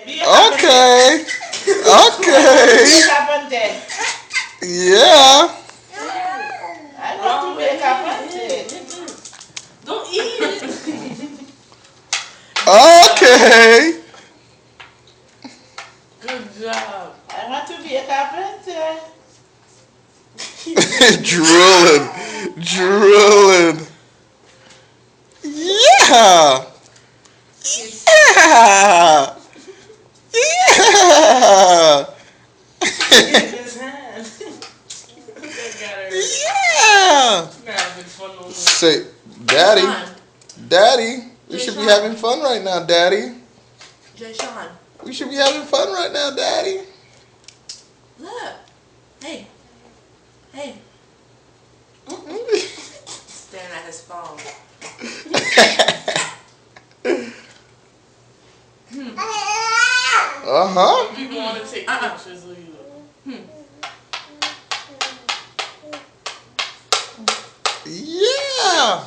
Okay. Okay. Yeah. I want to make a Don't eat it. Okay. Good job. I want to be a carpenter. Drooling. Drooling. Yeah. Yeah. Yeah. His hand. That got her. Yeah. Not having fun no more. Say, Daddy. Sean. Daddy. We Jay should be Sean. having fun right now, Daddy. Jay Sean. We should be having fun right now, Daddy. Look. Hey. Hey. Staring at his phone. Uh-huh. People want to take pictures of you. Yeah. Yeah.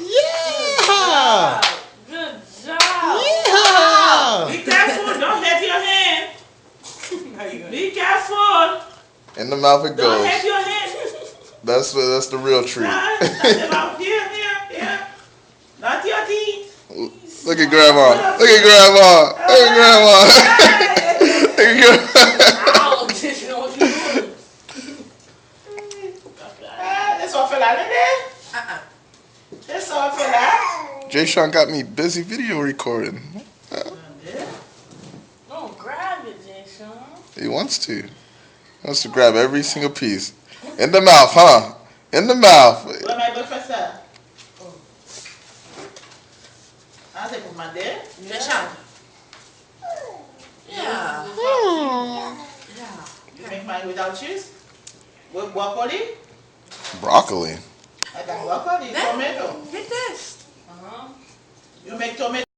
Yeah. Good job. Yeah. Be careful. Don't hit your hand. Be careful. In the mouth it Don't goes. hit your hand. That's the real treat. Not about here. Not your teeth. Look at Grandma. Look at Grandma. Look at Grandma. Look at Grandma. Ow, just know what you're doing. That's all for that, isn't it? That's all for that. Jay Sean got me busy video recording. Don't grab it, Jay Sean. He wants to. He wants to grab every single piece. In the mouth, huh? In the mouth. Where my professor? I'll take my there. Jay Sean. Yeah. Yeah. You make mine without cheese? With broccoli? Broccoli. I got broccoli, tomato. Get this. You make tomato.